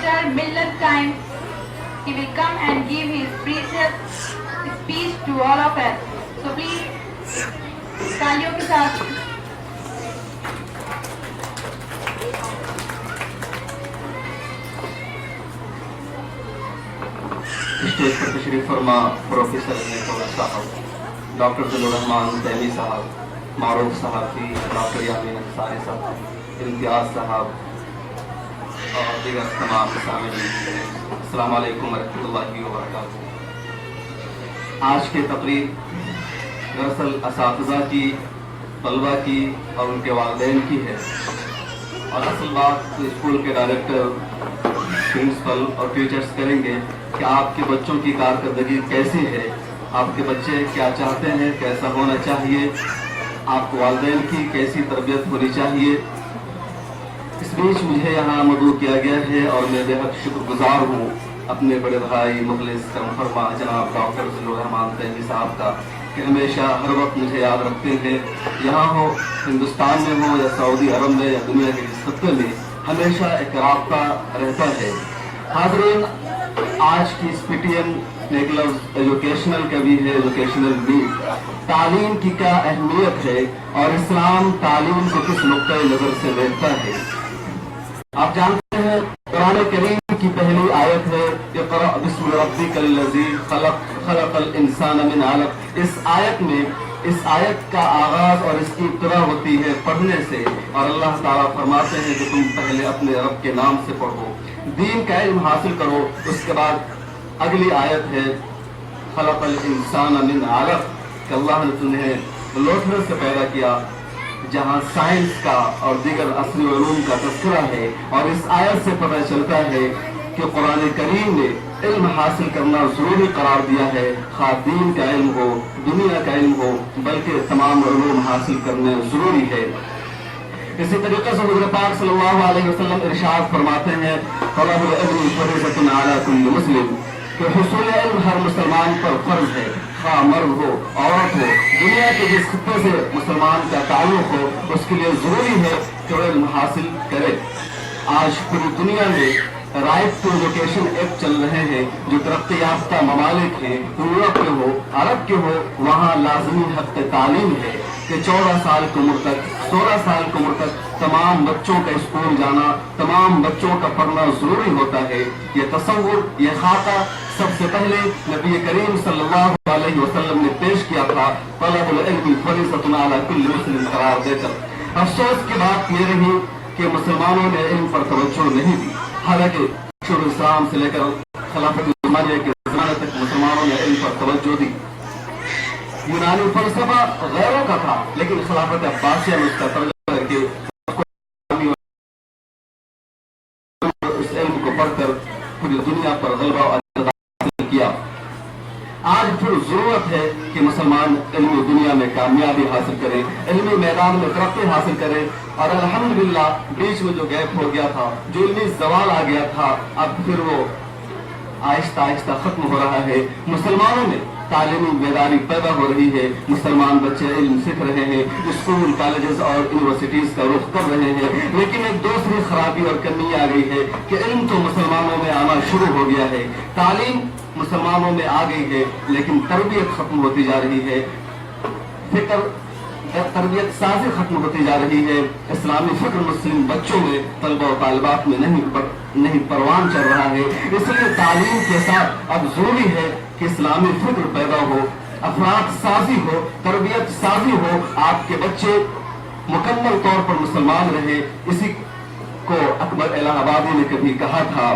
Mr. Millet Time. He will come and give his precious speech to all of us. So please, तालियों के साथ stage पर तशरीफ फरमा प्रोफेसर निकोलस साहब, डॉक्टर जिल्लुर रहमान तैमी साहब, मारूफ सहाफ़ी, डॉक्टर यामीन अंसारी साहब, इम्तियाज़ साहब और दीगर तमाम सामीन, अस्सलाम वालेकुम वरहमतुल्लाहि वबरकातुहू। आज के तकरीर दरअसल असातिज़ा की, तलबा की और उनके वालिदैन की है, और असल बात स्कूल के डायरेक्टर, प्रिंसिपल और टीचर्स करेंगे कि आपके बच्चों की कारकर्दगी कैसी है, आपके बच्चे क्या चाहते हैं, कैसा होना चाहिए, आपको वालिदैन की कैसी तरबियत होनी चाहिए। इस बीच मुझे यहाँ मदऊ किया गया है और मैं बेहद शुक्रगुजार हूँ अपने बड़े भाई मुखलिस करम फरमा जनाब डॉक्टर जिल्लुर रहमान तैमी साहब का, कि हमेशा हर वक्त मुझे याद रखते हैं। यहाँ हो, हिंदुस्तान में हो या सऊदी अरब में या दुनिया के जिस खत्ते में, हमेशा एक राब्ता रहता है। हाज़रीन, आज की इस PTM में एक लफ्ज़ एजुकेशनल का भी है, एजुकेशनल नीड, तालीम की क्या अहमियत है और इस्लाम तालीम को किस नुक्ते नज़र से देखता है। आप जानते हैं कुरान करीम की पहली आयत है इक़रा बिस्मि रब्बिकल लज़ी खलक़ खलक़ल इंसान मिन अलक़। इस आयत का आगाज और इसकी इब्तिदा होती है पढ़ने से, और अल्लाह ताला फरमाते हैं कि तुम पहले अपने रब के नाम से पढ़ो, दीन का इल्म हासिल करो। उसके बाद अगली आयत है खलक़ल इंसान मिन अलक़, कि अल्लाह ने तुम्हें लोथड़े से पैदा किया, जहाँ साइंस का और दीगर असली उलूम का तज़किरा है। और इस आयत से पता चलता है कि कुरान करीम ने इल्म हासिल करना ज़रूरी करार दिया है, खा दीन का इल्म हो, दुनिया का इल्म हो, बल्कि तमाम उलूम हासिल करने ज़रूरी है। इसी तरीके से हुज़ूर पाक सल्लल्लाहु अलैहि वसल्लम इरशाद फरमाते हैं तलबुल इल्म फरीज़तुन अला कुल्लि मुस्लिम, कि हुसूल इल्म हर मुसलमान पर फर्ज है, खा मर्द हो, औरत हो, दुनिया के जिस खित्ते से मुसलमान का ताल्लुक हो, उसके लिए ज़रूरी है कि वह इल्म हासिल करे। आज पूरी दुनिया में राइट टू एजुकेशन एक्ट चल रहे हैं, जो तरक्की याफ्ता ममालिक हैं, यूरोप के हो, अरब के हो, वहाँ लाजमी हक़ तालीम है कि 14 साल की उम्र तक, 16 साल की उम्र तक तमाम बच्चों का स्कूल जाना, तमाम बच्चों का पढ़ना ज़रूरी होता है। ये तसव्वुर, ये खाका सबसे पहले नबी करीम सल्लल्लाहु अलैहि वसल्लम ने पेश किया था तलबुल इल्म फरीज़तुन अला कुल्लि मुस्लिम करार देकर। अफसोस की बात ये रही कि मुसलमानों ने इल्म पर तवज्जो नहीं दी। हालांकि शुरू इस्लाम से लेकर खिलाफत उस्मानिया के ज़माने तक मुसलमानों ने इल्म पर तवज्जो दी। यूनानी फलसफा गैरों का था, लेकिन खिलाफत अब्बासिया में उसका तर्जुमा करके उस इल्म को पढ़कर पूरी दुनिया पर गलबा हासिल किया। आज फिर जरूरत है कि मुसलमान इल्मी दुनिया में कामयाबी हासिल करें, इल्मी मैदान में तरक्की हासिल करें। और अल्हम्दुलिल्लाह बीच में जो गैप हो गया था, जो इल्मी ज़वाल आ गया था, अब फिर वो आहिस्ता आहिस्ता खत्म हो रहा है। मुसलमानों में तालीमी बेदारी पैदा हो रही है, मुसलमान बच्चे इल्म सीख रहे हैं, स्कूल कॉलेजेस और यूनिवर्सिटीज का रुख कर रहे हैं। लेकिन एक दूसरी खराबी और कमी आ गई है कि इल्म तो मुसलमानों में आना शुरू हो गया है, तालीम मुसलमानों में आ गई है, लेकिन तरबियत खत्म होती जा रही है, फिक्र तरबियत साजी खत्म होती जा रही है। इस्लामी फिक्र मुस्लिम बच्चों में, तलबा और तालिबात में नहीं परवान चल रहा है। इसलिए तालीम के साथ अब जरूरी है कि इस्लामी फिक्र पैदा हो, अफराद साजी हो, तरबियत साजी हो, आपके बच्चे मुकम्मल तौर पर मुसलमान रहे। इसी को अकबर इलाहाबादी ने कभी कहा था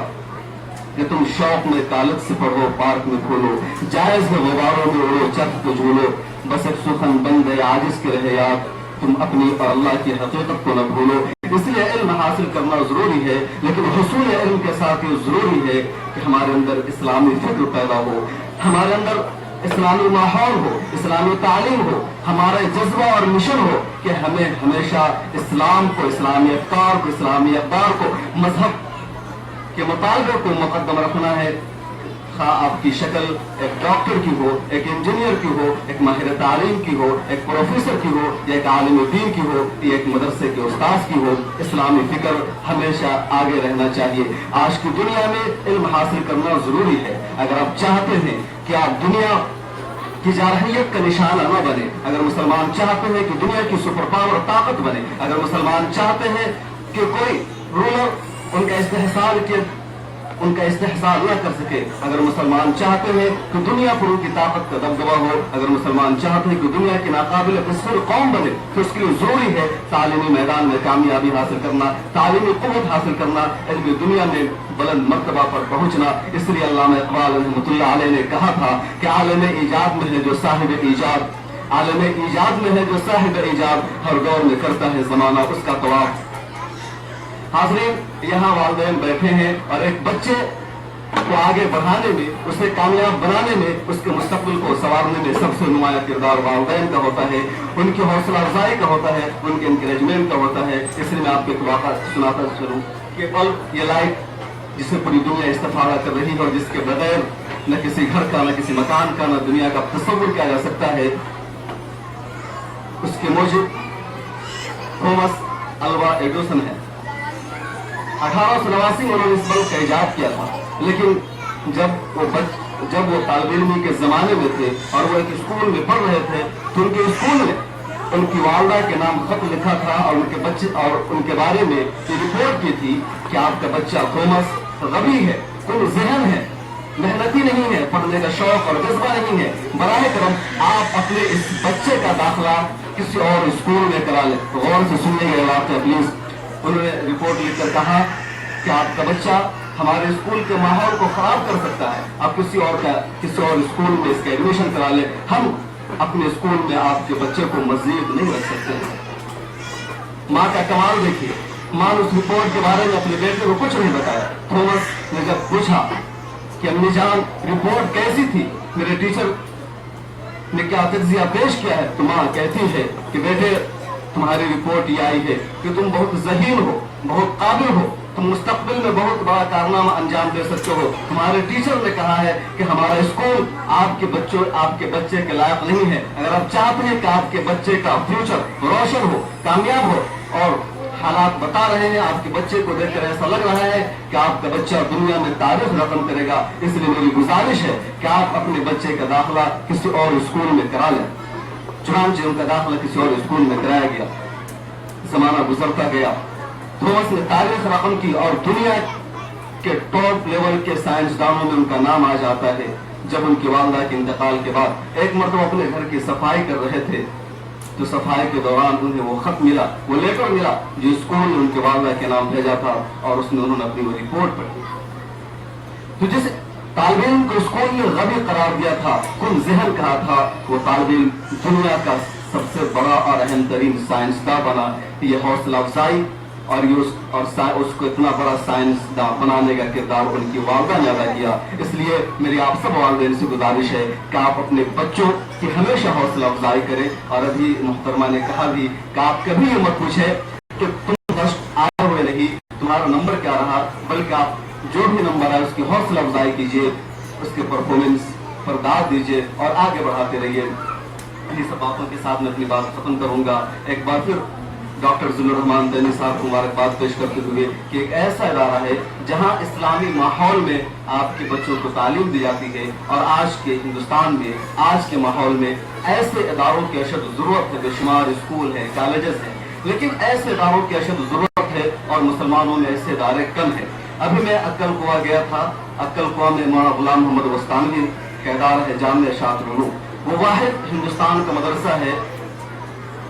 कि तुम शौक में कालत से पढ़ो, पार्क में खोलो, जायज में गुबारों में उड़ो, चर्ख को झूलो, बस एक सुखन बंद है आजिज के रहे याद, तुम अपनी और अल्लाह की हकीकत को न भूलो। इसलिए इल्म हासिल करना जरूरी है, लेकिन हुसूल इल्म के साथ ये जरूरी है कि हमारे अंदर इस्लामी फिक्र पैदा हो, हमारे अंदर इस्लामी माहौल हो, इस्लामी तालीम हो, हमारा जज्बा और मिशन हो कि हमें हमेशा इस्लाम को, इस्लामी अफ्कार को, इस्लामी अखबार को, मजहब के मुतालबे को मुकद्दम रखना है। खा आपकी शक्ल एक डॉक्टर की हो, एक इंजीनियर की हो, एक माहिर तालीम की हो, एक प्रोफेसर की हो, या एक आलिम दीन की हो, या एक मदरसे के उस्ताद की हो, इस्लामी फिक्र हमेशा आगे रहना चाहिए। आज की दुनिया में इल्म हासिल करना जरूरी है। अगर आप चाहते हैं कि आप दुनिया की जारहियत का निशाना न बने, अगर मुसलमान चाहते हैं कि दुनिया की सुपर पावर ताकत बने, अगर मुसलमान चाहते हैं कि कोई रूलर उनका इस्तेहसाल न कर सके, अगर मुसलमान चाहते हैं कि दुनिया पर उनकी ताकत का दबदबा हो, अगर मुसलमान चाहते हैं कि दुनिया की नाकाबिल तस्वीर कौम बने, तो उसके लिए जरूरी है तालीमी मैदान में कामयाबी हासिल करना, तालीमी कुव्वत हासिल करना, इल्मी दुनिया में बुलंद मर्तबा पर पहुंचना। इसलिए अल्लामा इकबाल रहमतुल्लाह अलैह ने कहा था कि आलम ईजाद में है जो साहिब ईजाद, आलम ईजाद में है जो साहिब ईजाद, हर दौर में करता है जमाना उसका तवाफ। हाज़रीन, यहाँ वालिदैन बैठे हैं और एक बच्चे को आगे बढ़ाने में, उसे कामयाब बनाने में, उसके मुस्तक़बिल को संवारने में सबसे नुमाया किरदार वालिदैन का होता है, उनकी हौसला अफजाई का होता है, उनके इंकरेजमेंट का होता है। इसलिए मैं आपको एक वाक़ा सुनाता चलूँ कि बल्ब, ये लाइट जिसे पूरी दुनिया इस्तेफादा कर रही है और जिसके बगैर न किसी घर का, न किसी मकान का, न दुनिया का तस्वुर किया जा सकता है, उसके मूजिब थॉमस अल्वा एडिसन है। 1889 में उन्होंने इस बल्ब का इजाद किया था, लेकिन जब वो तालिब इल्मी के जमाने में थे और वो एक स्कूल में पढ़ रहे थे, तो उनके स्कूल में उनकी वालदा के नाम खत लिखा था और उनके बच्चे और उनके बारे में ये रिपोर्ट की थी कि आपका बच्चा थॉमस गबी है, कोई जहन है, मेहनती नहीं है, पढ़ने का शौक और जज्बा नहीं है, बराए करम आप अपने इस बच्चे का दाखिला किसी और स्कूल में करा लें। तो गौर से सुनिएगा वाक़या प्लीज। उन्होंने रिपोर्ट लिखकर कहा कि आपका बच्चा हमारे स्कूल के माहौल को खराब कर सकता है, आप किसी और स्कूल में इसका एडमिशन करा ले, हम अपने स्कूल में आपके बच्चे को मजीद नहीं रख सकते। माँ का कमाल देखिए, माँ ने उस रिपोर्ट के बारे में अपने बेटे को कुछ नहीं बताया। थॉमस ने जब पूछा कि अम्मी जान रिपोर्ट कैसी थी, मेरे टीचर ने क्या तज्जिया पेश किया है, तो माँ कहती है कि बेटे तुम्हारी रिपोर्ट ये आई है कि तुम बहुत ज़हीन हो, बहुत काबिल हो, तुम मुस्तकबिल में बहुत बड़ा कारनामा अंजाम दे सकते हो। तुम्हारे टीचर ने कहा है कि हमारा स्कूल आपके बच्चे के लायक नहीं है। अगर आप चाहते हैं कि आपके बच्चे का फ्यूचर रोशन हो, कामयाब हो, और हालात बता रहे हैं, आपके बच्चे को देखकर ऐसा लग रहा है कि आपका बच्चा दुनिया में तारीफ रकम करेगा, इसलिए मेरी गुजारिश है कि आप अपने बच्चे का दाखिला किसी और स्कूल में करा लें। चुनांचे उनका दाखिला किसी और स्कूल में कराया गया। जमाना गुजरता गया, थॉमस ने तारीख रकम की और दुनिया के टॉप लेवल के साइंसदानों में उनका नाम आ जाता है। जब उनकी वालदा के इंतकाल के बाद एक मरतबा अपने घर की सफाई कर रहे थे, तो सफाई के दौरान उन्हें वो खत मिला, वो लेटर मिला जो स्कूल ने उनके वालदा के नाम भेजा था, और उसमें उन्होंने अपनी वो रिपोर्ट पढ़ी। तो जिस तालिब इल्म को स्कूल ने गबी करार दिया था, कुल जहन कहा था, वो तालिब इल्म दुनिया का सबसे बड़ा और अहम तरीन साइंसदान बना। ये हौसला अफजाई और उसको इतना बड़ा साइंसदान बनाने का किरदार उनकी वालदा ने अदा किया। इसलिए मेरी आप सब वालिदैन से गुजारिश है कि आप अपने बच्चों की हमेशा हौसला अफजाई करें। और अभी मुहतरमा ने कहा भी कि आप कभी ये मत पूछे कि तुम फर्स्ट आए हुए नहीं, तुम्हारा नंबर क्या रहा, बल्कि आप जो भी नंबर है उसकी हौसला अफजाई कीजिए, उसके परफॉर्मेंस पर दाद दीजिए और आगे बढ़ाते रहिए। इन्हीं सब बातों के साथ मैं अपनी बात खत्म करूंगा। एक बार फिर डॉक्टर जुल्लुर रहमान तैनी साहब को मुबारकबाद पेश करते हुए कि एक ऐसा इदारा है जहां इस्लामी माहौल में आपके बच्चों को तालीम दी जाती है, और आज के हिंदुस्तान में, आज के माहौल में ऐसे इदारों की अशद जरूरत है। बेशुमार स्कूल है, कॉलेजेस हैं, लेकिन ऐसे इदारों की अशद जरूरत है और मुसलमानों में ऐसे इदारे कम है। अभी मैं अक्कल कुआ गया था, अक्कल कुआ में मौलाना गुलाम मोहम्मद वस्तानवी का इदारा है, जामिया शातिल उलूम। वो वाहिद हिंदुस्तान का मदरसा है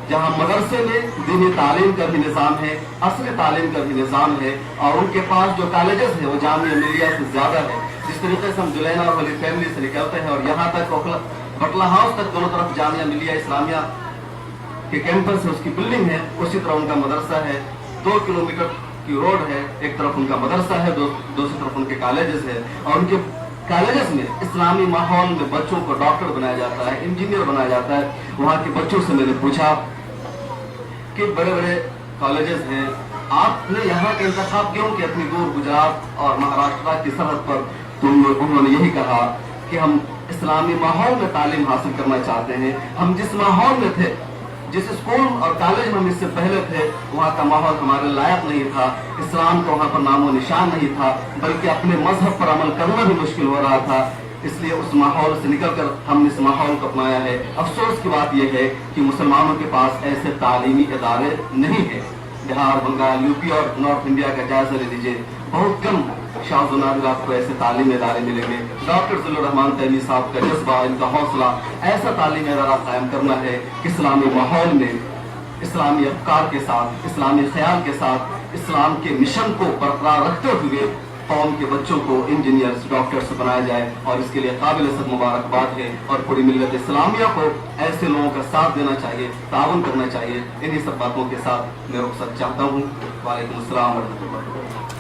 जहाँ मदरसे में दीनी तालीम का भी निज़ाम है, असली तालीम का भी निज़ाम है, और उनके पास जो कॉलेजेस है वो जामिया मिलिया से ज़्यादा है। जिस तरीके से हम जुलैना और वली फैमिली से निकलते हैं और यहाँ तक बटला हाउस तक दोनों तरफ जामिया मिलिया इस्लामिया के कैंपस है, उसकी बिल्डिंग है, उसी तरह उनका मदरसा है। 2 किलोमीटर की रोड है, एक तरफ उनका मदरसा है, दूसरी तरफ उनके कॉलेजेस है, और उनके कॉलेजेस में इस्लामी माहौल में बच्चों को डॉक्टर बनाया जाता है, इंजीनियर बनाया जाता है। वहाँ के बच्चों से मैंने पूछा कि बड़े बड़े कॉलेजेस हैं, आपने यहाँ का इंतखाब क्यों किया? इतनी दूर गुजरात और महाराष्ट्र की सरहद पर तो उन्होंने यही कहा कि हम इस्लामी माहौल में तालीम हासिल करना चाहते हैं। हम जिस माहौल में थे, जिस स्कूल और कॉलेज में हम इससे पहले थे, वहाँ का माहौल हमारे लायक नहीं था। इस्लाम का वहाँ पर नामो निशान नहीं था, बल्कि अपने मजहब पर अमल करना भी मुश्किल हो रहा था। इसलिए उस माहौल से निकलकर हमने इस माहौल को अपनाया है। अफसोस की बात यह है कि मुसलमानों के पास ऐसे तालीमी इदारे नहीं है। बिहार, बंगाल, यूपी और नॉर्थ इंडिया का जायजा ले लीजिए, बहुत कम शाहजनादिल आपको ऐसे तालीमी इदारे मिलेंगे। डॉक्टर जिल्लुर रहमान तैमी साहब का जज्बा, इनका हौसला, ऐसा तालीमी इदारा कायम करना है कि इस्लामी माहौल में इस्लामी अफकार के साथ, इस्लामी ख्याल के साथ, इस्लाम के मिशन को बरकरार रखते हुए कौम के बच्चों को इंजीनियर्स, डॉक्टर्स बनाया जाए। और इसके लिए काबिल सद मुबारकबाद है और पूरी मिल्लत इस्लामिया को ऐसे लोगों का साथ देना चाहिए, ताउन करना चाहिए। इन्हीं सब बातों के साथ मैं रुखसत चाहता हूँ। वालेकुम अस्सलाम व रहमतुल्लाह।